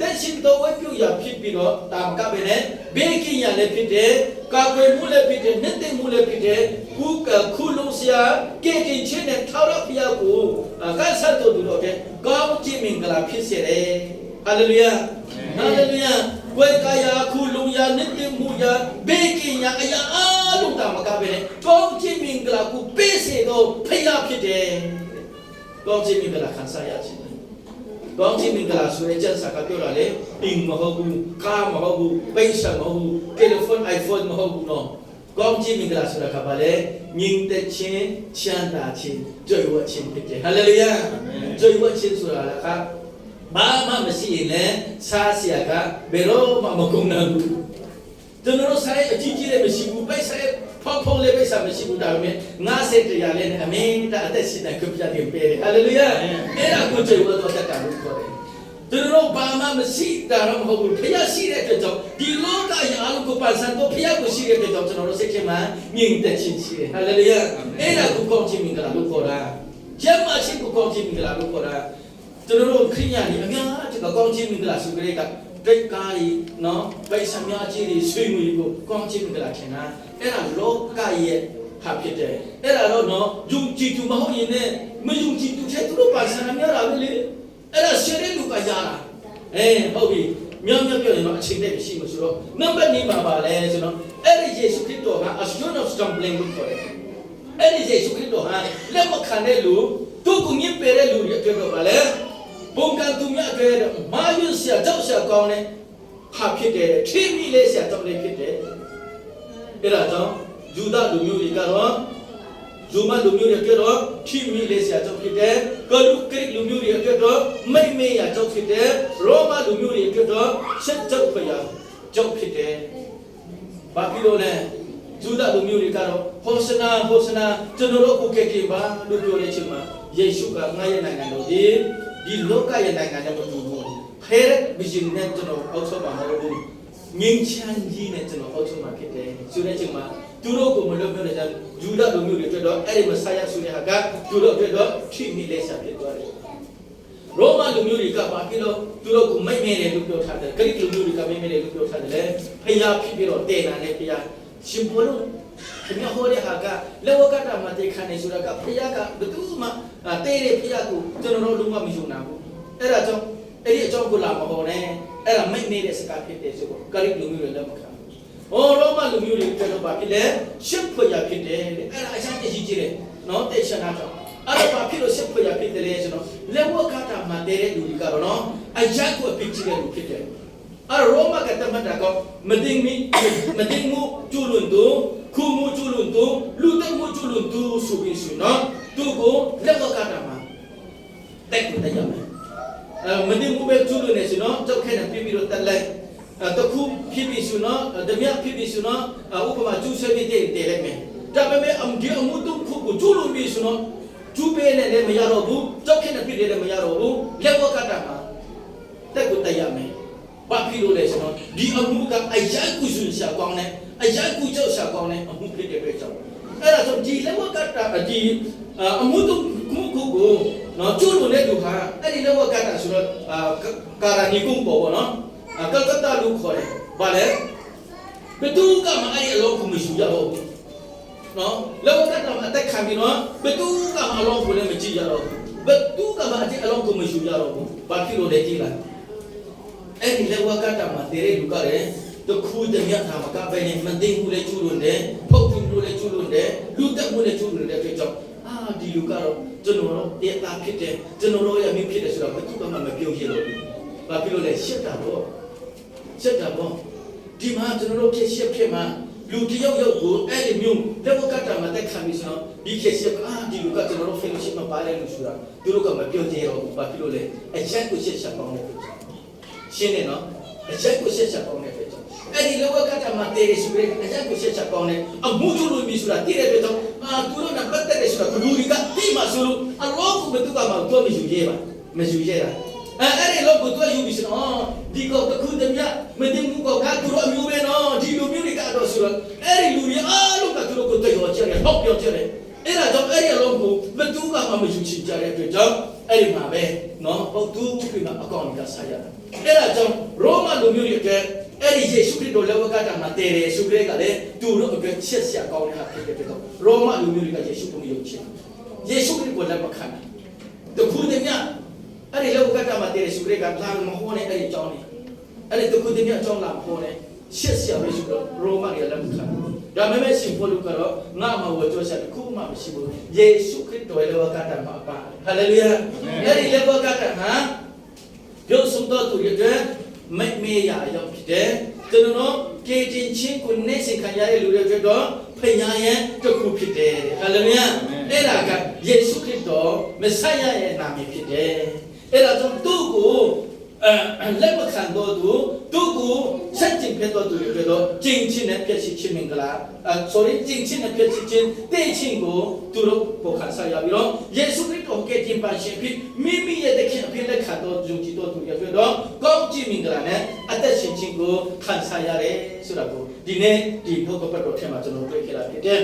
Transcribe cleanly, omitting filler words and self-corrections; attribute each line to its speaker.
Speaker 1: တဲ့ရှင်တော်ဝဲပြုရဖြစ်ပြီးတော့တာမကပဲနဲ့ဘေးကင်းရလည်းဖြစ်တယ်ကာကွယ်မှုလည်းဖြစ်တယ်နှစ်သိမ့်မှုလည်းဖြစ်တယ်ခုလုံးစရာကဲတင်ချင်းနဲ့ထောက်ရဖျားကိုကဆတ်တော်သူတို့တဲ့ကောင်းချီးမင်္ဂလာဖြစ်စေတယ်ဟာလေလုယာဟာလေလုယာဝေကာယာခုလုံးရနှစ်သိမ့်မှုရဘေးကင်းရအရာအလုံးတာမကပဲနဲ့ကောင်းချီးမင်္ဂလာကိုပေးစေတော့ဖျားဖြစ်တယ်ကောင်းချီးမင်္ဂလာခံစားရခြင်းကောင်းချီးမင်္ဂလာဆိုတဲ့ကျမ်းစာကပြောတာလေအိမ်မဟုတ်ဘူးကားမဟုတ်ဘူးပိတ်ဆက်မဟုတ်ဘူးတယ်လီဖုန်း iPhone မဟုတ်ဘူးနော်ကောင်းချီးမင်္ဂလာဆိုတာကဘာလဲငြိမ်သက်ခြင်းချမ်းသာခြင်းကြွယ်ဝခြင်းဖြစ်တယ်ဟာလေလုယာကြွယ်ဝခြင်းဆိုတာကဘာမှမရှိရင်လည်းစားစရာကဘယ်တော့မှမကုန်နိုင်ဘူးကျွန်တော်ဆိုင်အကြီးကြီးလည်းမရှိဘူးပိတ်ဆက်ဖောက်လေးပိတ်ဆက်မရှိဘူးဒါပေမဲ့50တရားလည်းအမင်းတအသက်ရှင်တဲ့ကုပြတ်တင်ပေးတယ်ဟာလေလုယာအဲ့ဒါကိုကြွယ်ဝတော့တတ်တာလို့ခေါ်တယ်သူတို့ဘာမှမရှိတာတော့မဟုတ်ဘူးဖျက်ရှိတဲ့အတွက်ကြောင့်ဒီလောကရာအလုံးကိုပတ်စံတော့ဖျက်ကိုရှိတဲ့အတွက်ကြောင့်ကျွန်တော်တို့စိတ်ထဲမှာငြိမ်သက်ခြင်းရှိတယ်ဟာလေလုယာအဲ့ဒါကိုကောင်းခြင်းမင်္ဂလာလို့ခေါ်တာကျမ်းမာခြင်းကိုကောင်းခြင်းမင်္ဂလာလို့ခေါ်တာကျွန်တော်တို့ခရိယာတွေအများကြီးကောင်းခြင်းမင်္ဂလာဆိုကြတဲ့ကတိတ်ကားကြီးနော်ဗိဆံများကြီးတွေဆွေးနွေးကိုကောင်းခြင်းမင်္ဂလာထင်တာအဲ့ဒါလောကရဲ့ဟာဖြစ်တယ်အဲ့ဒါတော့နော်ယုံကြည်သူမဟုတ်ရင်လည်းမယုံကြည်သူတဲ့သူတို့ပါစံများတာပဲလေအဲ့ဒါရှင်းတဲ့လူကရတာဟုတ်ပြီမြောက်ပြောရင်တော့အချိန်နဲ့မရှိမှဆိုတော့နံပါတ်2မှာပါလဲဆိုတော့အဲ့ဒီယေရှုခရစ်တော်က a stone of stumbling လို့ခေါ်တယ်အဲ့ဒီယေရှုခရစ်တော်ဟာလက်မခံတဲ့လူသူ့ကိုညစ်ပယ်တဲ့လူတွေအတွက်တော့ပါလဲဘုံကံသူများအတွက်မာယွဆရာကြောက်ဆရာကောင်းတဲ့ဟာဖြစ်တယ်ထင်းမိလေးဆရာကြောက်လေးဖြစ်တယ်အဲ့ဒါကြောင့်ယူဒလူမျိုးတွေကတော့ဇူမလူမျိုးတွေကတော့ထင်းမိလေးဆရာကြောက်ဖြစ်တယ်ဂလုကရစ်လူမျိုးတွေအတွက်တော့မိတ်မေးရကြောက်ဖြစ်တယ်ရောမလူမျိုးတွေအတွက်တော့ချက်ကြောက်ဖျားကြောက်ဖြစ်တယ်ဘာဖြစ်လို့လဲယူဒလူမျိုးတွေကတော့ဟောစနာကျွန်တော်တို့ကိုကဲကပါလို့ပြောတဲ့ချိန်မှာယေရှုကငါရဲ့နိုင်ငံတော်ဒီလောကရဲ့နိုင်ငံနဲ့မတူဘူးဖဲတဲ့ဘီဂျင်နဲ့ကျွန်တော်အောက်ဆုံးမှာမဟုတ်ဘူးငင်းချမ်းကြီးနဲ့ကျွန်တော်အောက်ဆုံးမှာဖြစ်တယ်ဆိုတဲ့ချိန်မှာသူတို့ကိုမလွတ်ပြောတဲ့ကြောင့်ယူဒလူမျိုးတွေအတွက်တော့အဲ့ဒီမဆာယာဆိုတဲ့ဟာကသူတို့အတွက်တော့ထိမိလက်ဆက်ဖြစ်သွားတယ်ရောမလူမျိုးတွေကဘာဖြစ်လို့သူတို့ကိုမိတ်မဲတယ်လို့ပြောထားတယ်ဂရိလူမျိုးတွေကမိတ်မဲတယ်လို့ပြောထားတယ်လေဖျားဖြစ်ပြီးတော့တေနာနဲ့ဖျားရှင်ဘောလို့ခင်ဗျာဟောတဲ့ဟာကလောကတာမှာတေခါနေဆိုတာကဖျားကဘယ်သူမှတေးတဲ့ဖျားကိုကျွန်တော်တို့လုံးဝမယုံနိုင်ဘူးအဲ့ဒါကြောင့်အဲ့ဒီအကြောင်းကိုလာမဟောနဲ့အဲ့ဒါမိတ်နေတဲ့စကားဖြစ်တယ်ဆိုတော့ဂရိလူမျိုးတွေလည်းမခံဘူးဟောရောမလူမျိုးတွေကတော့ဘာဖြစ်လဲရှစ်ဖွာဖြစ်တယ်အဲ့ဒါအချမ်းတကြီးကြီးတယ်နော်တေချာနာတော့အဲ့ဒါဘာဖြစ်လို့ရှစ်ဖွာဖြစ်တယ်လဲဆိုတော့လောကတာမှာတေးတဲ့လူတွေကတော့နော်အရက်ကိုအဖြစ်ကြီးတဲ့လူဖြစ်တယ်အဲ့ရောမကတမတာကမတင်မှုကျူလွန်တို့ခုမှုကျူလွန်တို့လူတက်မှုကျူလွန်တို့ဆိုပြီးဆိုနော်သူကိုလောကတာမှာတက်ကိုတရမယ်မတင်မှုပဲကျူလွန်နေဆိုနော်ကြောက်ခဲနေပြီးတော့တက်လိုက်တခုဖြစ်ပြီးဆိုနော်ဓမြဖြစ်ပြီးဆိုနော်ဥပမာကျူဆွေးပြီးတဲ့လိုက်မယ်ဒါပေမဲ့ဒီအမှုတို့ခုကိုကျူလွန်ပြီးဆိုနော်ကျူပေးနေလည်းမရတော့ဘူးကြောက်ခဲနေပြီးလည်းမရတော့ဘူးလောကတာမှာတက်ကိုတရမယ်ဘာဖြစ်လို့လဲဆိုတော့ဒီအမှုကအယိုက်ကုစုရှာကောင်းတဲ့အယိုက်ကုကြောက်ရှာကောင်းတဲ့အမှုဖြစ်တဲ့အတွက်ကြောင့်အဲ့ဒါဆိုဒီလောကတာဒီအမှုတို့ခုကိုနော်ကျိုးလို့တဲ့လူဟာအဲ့ဒီလောကတာဆိုတော့ကာရာနီကုံပေါ်ပေါ့နော်ကလကတ္တာလူခေါ်တယ်ဘာလဲဘယ်သူကမှအဲ့ဒီအလောကိုမရှိရတော့ဘူးနော်လောကတာမှာအသက်ခံပြီးတော့ဘယ်သူကမှအလောကိုလည်းမကြည့်ရတော့ဘူးဘယ်သူကမှအဲ့ဒီအလောကိုမရှိရတော့ဘူးဘာဖြစ်လို့လဲကြည့်လိုက်အဲ့ဒီလောကတာမှာတေတဲ့လူကလည်းတခုတည်းမြတ်တာမကပဲနဲ့မသိဘူးလေကျူးလွန်တယ်ဖုတ်ကျူးလို့လေကျူးလွန်တယ်လူတက်မှုလေကျူးလွန်တဲ့အတွက်ကြောင့်ဒီလူကတော့ကျွန်တော်တို့တေတာဖြစ်တယ်ကျွန်တော်တို့ရဲ့မင်းဖြစ်တယ်ဆိုတော့ဘယ်သူမှမပြောရတော့ဘူးဘာဖြစ်လို့လဲရှက်တာပေါ့ဒီမှာကျွန်တော်တို့ဖြစ်မှာလူတယောက်ကိုအဲ့ဒီမျိုးလောကတာမှာတက်ခံပြီးဆိုတော့ဒီဖြစ်ဒီလူကကျွန်တော်တို့ fellowship မှာပါတယ်လို့ဆိုတာသူတို့ကမပြောကြတော့ဘူးဘာဖြစ်လို့လဲအချက်ကိုရှက်ပေါင်းတယ်ရှင်းနေနော်အချက်ကိုရှက်ပေါင်းတဲ့အတွက်ကြောင့်အဲ့ဒီလောကတာမှာတည်ရရှိတဲ့အချက်ကိုရှက်ပေါင်းတဲ့အမှုကျလို့ပြီးဆိုတာတည်တဲ့အတွက်ကြောင့်သူတို့ကပတ်သက်တယ်ဆိုတာဘလူတွေကတိမှဆိုလို့အလောကဘယ်သူကမှတော့မယူရဲတာအဲ့ဒီလောကတော့ယူပြီးဆိုတော့ဒီကောတခုတည်းမြမတင်ဘူးကောကသူတို့အမျိုးပဲနော်ဒီလူမျိုးတွေကတော့ဆိုတော့အဲ့ဒီလူတွေအားလုံးကသူတို့ကိုတယောက်ချက်နဲ့ဟောက်ပြောချက်နဲ့အဲ့ဒါကြောင့်အဲ့ဒီအလောကိုဘယ်သူကမှမယူချင်ကြတဲ့အတွက်ကြောင့် အဲ့ဒီမှာပဲနော်ဟုတ်သူပြီးမှအကောင့်ကစားရတယ်အဲ့ဒါကြောင့်ရောမလူမျိုးတွေအတွက်အဲ့ဒီယေရှုခရစ်တော်လက်ဝါးကတာမှာတည်တယ်ယေရှုခရစ်ကလည်းသူတို့အတွက်ချက်ဆရာကောင်းတဲ့ဟာဖြစ်တဲ့အတွက်ရောမလူမျိုးတွေကယေရှုကိုမယုံချင်ယေရှုခရစ်ကိုလက်မခံတခုတည်းမြအဲ့ဒီလက်ဝါးကတာမှာတည်တယ်ယေရှုခရစ်ကလာမဟောနဲ့အဲ့ဒီအကြောင်းလေးအဲ့ဒီတခုတည်းမြအကြောင်းလာမဟောနဲ့ရှစ်ဆရာယေရှုတော်ရောမတွေလက်မခံဒါပေမဲ့ရှင်ဖောလူကတော့ငါမှာဝကြောချက်တစ်ခုမှမရှိဘူးယေရှုခရစ်တော်လက်ဝါးကတာမှာပါဟာလေလုယာအဲ့ဒီလက်ဝါးကတာမှာပြုစုတော်သူရဲ့မိမေးရရောက်ဖြစ်တယ်ကျွန်တော်ကြေတင်ချင်းကိုနေစင်ခံရတဲ့လူတွေအတွက်တော့ဖညာရဲ့တစ်ခုဖြစ်တယ်ဟာလေလုယာအဲ့ဒါကယေရှုခရစ်တော်မဆိုင်ရဲ့နာမည်ဖြစ်တယ်အဲ့ဒါကြောင့်သူ့ကိုလက်မခံတော့သူကိုစัจจิဖြစ်တော့သူတွေတော့ကျင့်ချင်းနဲ့ပြည့်စုံခြင်းမင်္ဂလာsorry ကျင့်ချင်းနဲ့ပြည့်စုံခြင်းတည်ခြင်းကိုသူတို့ပေါ်ခါစားရပြီးတော့ယေရှုခရစ်တော်ကခြင်းပါရှင်ဖြစ်မိမိရဲ့တခင်အဖြစ်လက်ခံတော့ယုံကြည်တော်သူတွေတော့ကောင်းခြင်းမင်္ဂလာနဲ့အသက်ရှင်ခြင်းကိုခံစားရတယ်ဆိုတာကိုဒီနေ့ဒီဘုရားဘုရားတော်ထဲမှာကျွန်တော်တွေ့ခဲ့တာဖြစ်တယ်